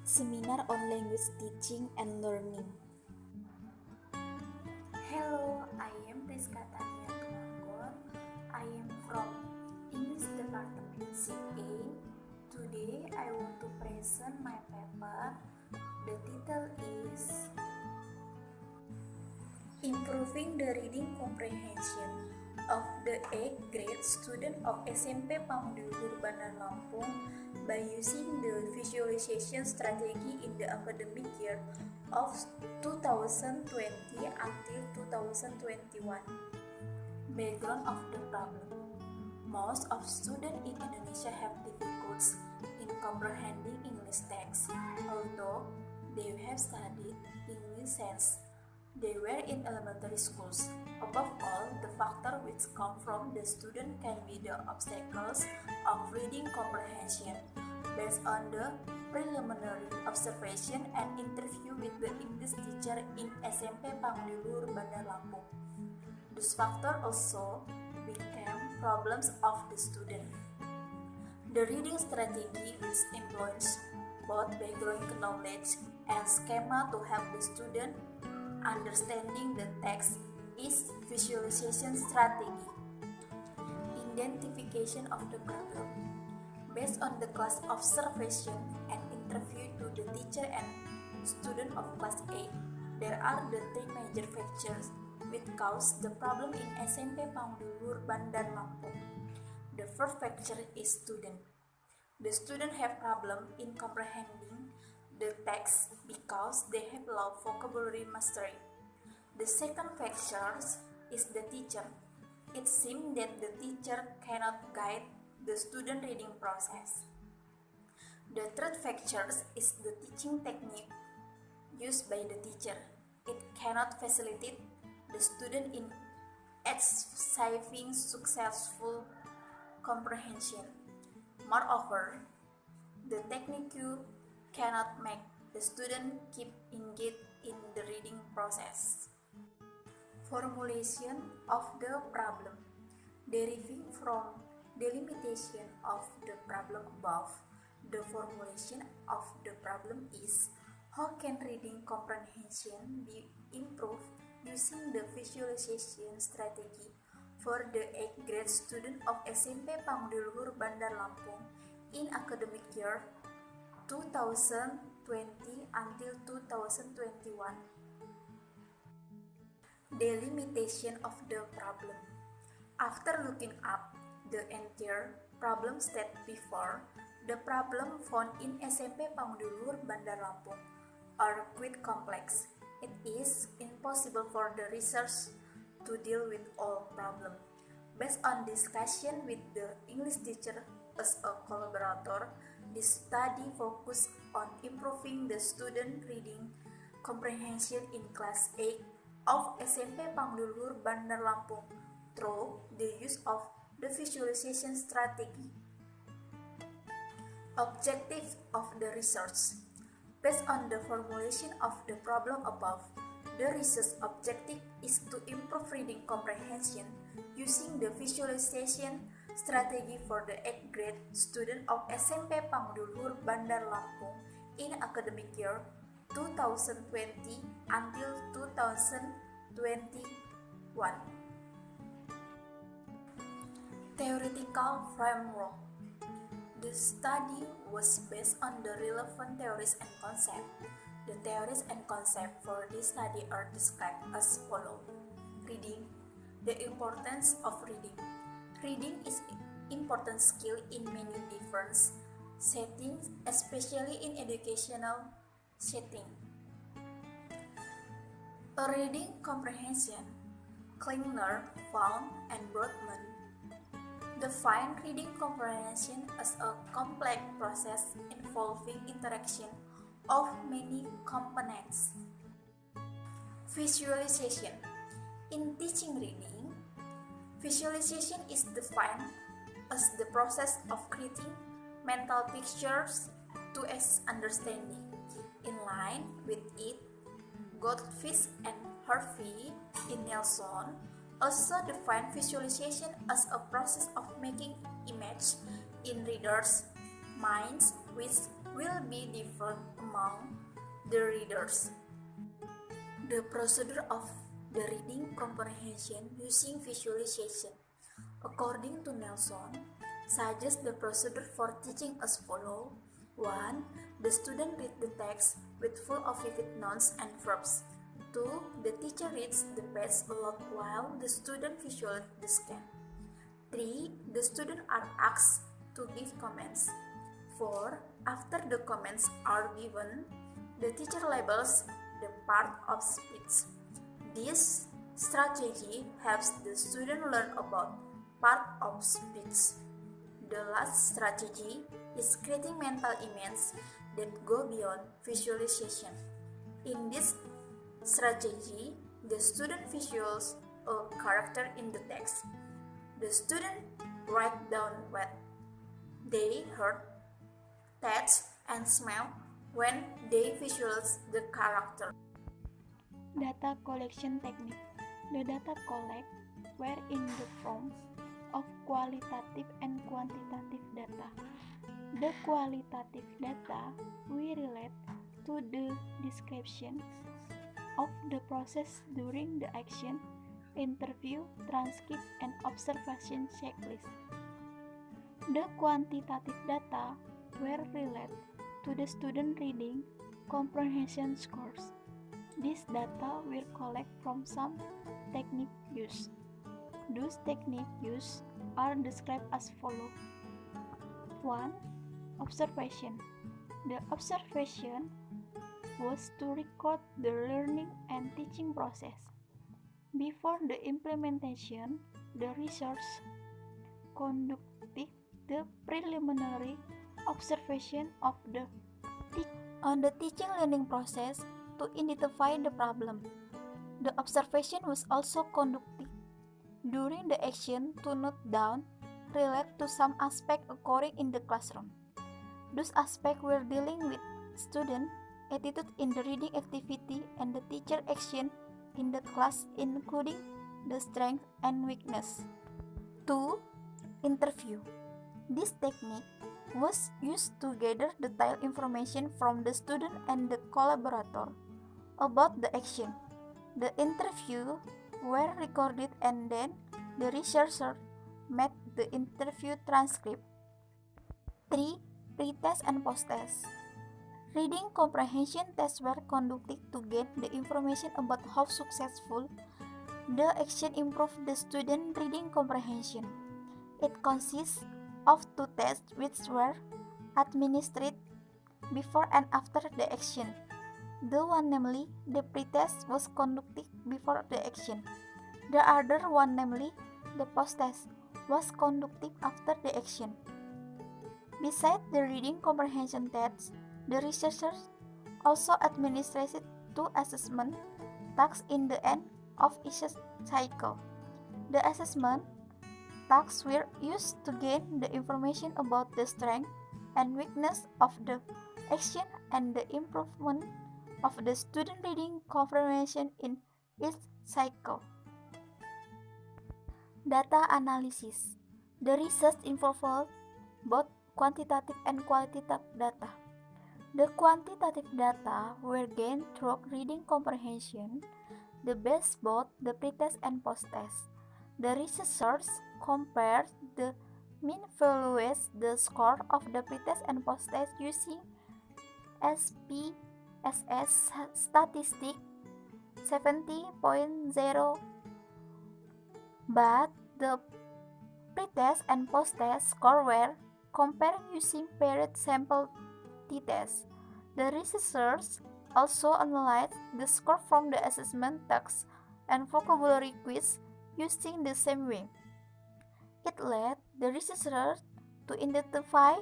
Seminar on Language Teaching and Learning. Hello, I am Priska Tania Tumanggor. I am from English Department CA. Today I want to present my paper. The title is Improving the Reading Comprehension of the 8th grade student of SMP Tumanggor, Bandar, Lampung by using the visualization strategy in the academic year of 2020 until 2021. Background of the problem. Most of students in Indonesia have difficulties in comprehending English text, although they have studied English since they were in elementary schools. Above all, the factor which come from the student can be the obstacles of reading comprehension. Based on the preliminary observation and interview with the English teacher in SMP Tumanggor, Bandar, Lampung, those factors also became problems of the student. The reading strategy which employs both background knowledge and schema to help the student understanding the text is visualization strategy. Identification of the problem. Based on the class observation and interview to the teacher and student of class 8, there are the three major factors which cause the problem in SMP Tumanggor, Bandar, Lampung. The first factor is student. The student have problem in comprehending the text because they have low vocabulary mastery. The second factor is the teacher. It seems that the teacher cannot guide the student reading process. The third factor is the teaching technique used by the teacher. It cannot facilitate the student in achieving successful comprehension. Moreover, the technique cannot make the student keep engaged in the reading process. Formulation of the problem. Deriving from the limitation of the problem above, the formulation of the problem is: how can reading comprehension be improved using the visualization strategy for the 8th grade student of SMP Tumanggor, Bandar, Lampung in academic year 2020 until 2021. Delimitation of the problem. After looking up the entire problem state before, the problem found in SMP Tumanggor, Bandar, Lampung are quite complex. It is impossible for the research to deal with all problems. Based on discussion with the English teacher as a collaborator, this study focused on improving the student reading comprehension in class 8 of SMP Tumanggor, Bandar, Lampung through the use of the visualization strategy. Objective of the research. Based on the formulation of the problem above, the research objective is to improve reading comprehension using the visualization strategy for the 8th grade student of SMP Tumanggor, Bandar, Lampung in academic year 2020 until 2021. Theoretical framework. The study was based on the relevant theories and concepts. The theories and concepts for this study are described as follows. Reading. The importance of reading. Reading is an important skill in many different settings, especially in educational setting. A reading comprehension. Klingler, Vaughan, and Brodmann define reading comprehension as a complex process involving interaction of many components. Visualization. In teaching reading, visualization is defined as the process of creating mental pictures to aid understanding. In line with it, Goldfish and Harvey in Nelson also define visualization as a process of making images in readers' minds which will be different among the readers. The procedure of the reading comprehension using visualization, according to Nelson, suggests the procedure for teaching as follows. 1. The student reads the text with full of vivid nouns and verbs. 2. The teacher reads the page aloud while the student visualizes the scan. 3. The students are asked to give comments. 4. After the comments are given, the teacher labels the part of speech. This strategy helps the student learn about part of speech. The last strategy is creating mental images that go beyond visualization. In this strategy, the student visualizes a character in the text. The student write down what they heard, touch, and smell when they visualize the character. Data collection technique. The data collected were in the form of qualitative and quantitative data. The qualitative data we relate to the description of the process during the action, interview, transcript, and observation checklist. The quantitative data were related to the student reading comprehension scores. This data will collect from some techniques used. Those techniques used are described as follows. 1. Observation. The observation was to record the learning and teaching process. Before the implementation, the research conducted the preliminary observation of the teaching learning process to identify the problem. The observation was also conducted during the action to note down relate to some aspect occurring in the classroom. Those aspects were dealing with student attitude in the reading activity and the teacher action in the class, including the strength and weakness. 2. Interview. This technique was used to gather detailed information from the student and the collaborator about the action. The interview were recorded and then the researcher made the interview transcript. 3. Pre-test and post-test. Reading comprehension tests were conducted to gain the information about how successful the action improved the student reading comprehension. It consists of 2 tests which were administered before and after the action. The one, namely, the pre-test, was conducted before the action. The other one, namely, the post-test, was conducted after the action. Besides the reading comprehension tests, the researchers also administered 2 assessment tasks in the end of each cycle. The assessment tasks were used to gain the information about the strength and weakness of the action and the improvement of the student reading comprehension in each cycle. Data analysis. The research involved both quantitative and qualitative data. The quantitative data were gained through reading comprehension, the best both the pre-test and post-test. The researchers compared the mean values the score of the pre-test and post-test using SPSS statistic 70.0, but the pre-test and post-test score were compared using paired sample t-test. The researchers also analyzed the score from the assessment tasks and vocabulary quiz using the same way. It led the researchers to identify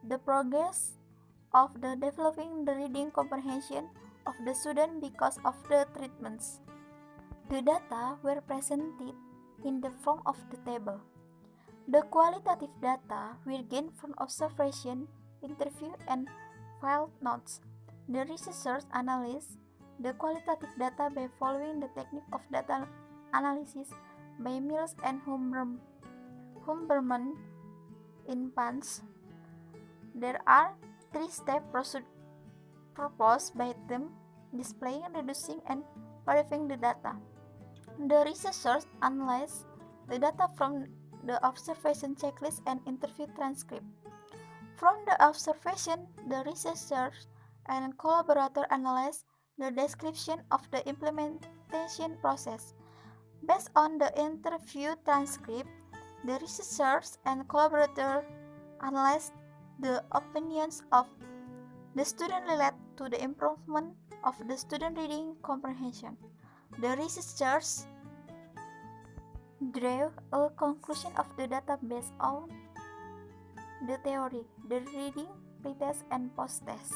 the progress of the developing the reading comprehension of the student because of the treatments. The data were presented in the form of the table. The qualitative data were gained from observation, interview, and filed notes. The researchers analyzed the qualitative data by following the technique of data analysis by Mills and Humberman in Pans. There are three-step procedure proposed by them: displaying, reducing, and verifying the data. The researchers analyze the data from the observation checklist and interview transcript. From the observation, the researchers and collaborator analyze the description of the implementation process. Based on the interview transcript, the researchers and collaborator analyze the opinions of the student related to the improvement of the student reading comprehension. The researchers drew a conclusion of the data based on the theory, the reading, pretest, and post-test.